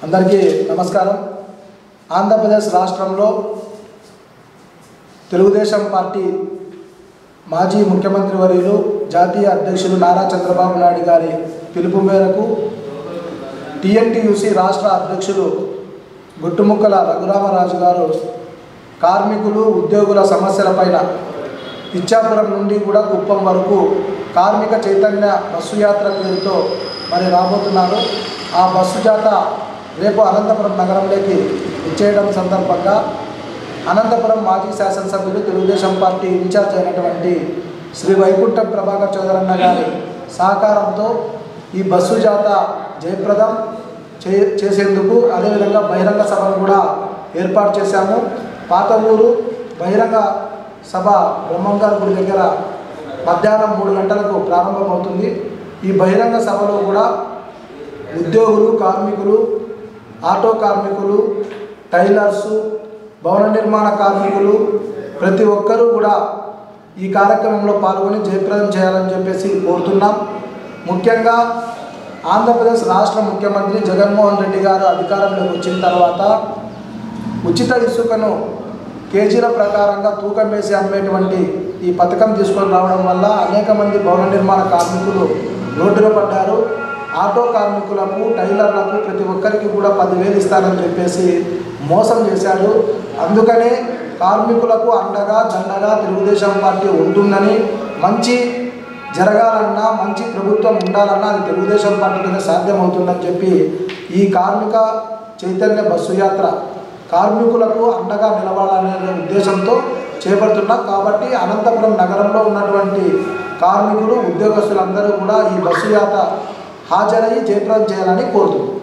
అందరికీ నమస్కారం। ఆంధ్రప్రదేశ్ రాష్ట్రంలో తెలుగుదేశం పార్టీ మాజీ ముఖ్యమంత్రి వర్యులు జాతీయ అధ్యక్షులు నారా చంద్రబాబు నాయుడు గారి పిలుపు మేరకు టీఎన్టీయూసీ రాష్ట్ర అధ్యక్షులు గుట్టుముక్కల రఘురామరాజు గారు కార్మికులు ఉద్యోగుల సమస్యలపైన ఇచ్చాపురం నుండి కూడా కుప్పం వరకు కార్మిక చైతన్య బస్సు యాత్ర పేరుతో రాబోతున్నారు। ఆ బస్సు జాత రేపు అనంతపురం నగరంలోకి ఇచ్చేయడం సందర్భంగా అనంతపురం మాజీ శాసనసభ్యులు తెలుగుదేశం పార్టీ ఇన్ఛార్జ్ అయినటువంటి శ్రీ వైకుంఠం ప్రభాకర్ చౌదరన్న గారి సహకారంతో ఈ బస్సు జాత జయప్రదం చేసేందుకు అదేవిధంగా బహిరంగ సభను కూడా ఏర్పాటు చేశాము। పాత ఊరు బహిరంగ సభ బ్రహ్మంగారి గుడి దగ్గర మధ్యాహ్నం 3 గంటలకు ప్రారంభమవుతుంది। ఈ బహిరంగ సభలో కూడా ఉద్యోగులు, కార్మికులు, ఆటో కార్మికులు, టైలర్సు, భవన నిర్మాణ కార్మికులు ప్రతి ఒక్కరూ కూడా ఈ కార్యక్రమంలో పాల్గొని జయప్రదం చేయాలని చెప్పేసి కోరుతున్నాం। ముఖ్యంగా ఆంధ్రప్రదేశ్ రాష్ట్ర ముఖ్యమంత్రి జగన్మోహన్ రెడ్డి గారు అధికారంలోకి వచ్చిన తర్వాత ఉచిత ఇసుకను కేజీల ప్రకారంగా తూకం వేసి అమ్మేటువంటి ఈ పథకం తీసుకొని రావడం వల్ల అనేక మంది భవన నిర్మాణ కార్మికులు రోడ్డున పడ్డారు। ఆటో కార్మికులకు, టైలర్లకు ప్రతి ఒక్కరికి కూడా 10,000 ఇస్తారని చెప్పేసి మోసం చేశాడు। అందుకనే కార్మికులకు అండగా దండగా తెలుగుదేశం పార్టీ ఉంటుందని, మంచి జరగాలన్నా, మంచి ప్రభుత్వం ఉండాలన్నా అది తెలుగుదేశం పార్టీతోనే సాధ్యమవుతుందని చెప్పి ఈ కార్మిక చైతన్య బస్సు యాత్ర కార్మికులకు అండగా నిలవాలనే ఉద్దేశంతో చేపడుతున్నాం। కాబట్టి అనంతపురం నగరంలో ఉన్నటువంటి కార్మికులు, ఉద్యోగస్తులందరూ కూడా ఈ బస్సు యాత్ర హాజరయ్యి జయప్రదం చేయాలని కోరుతున్నాం।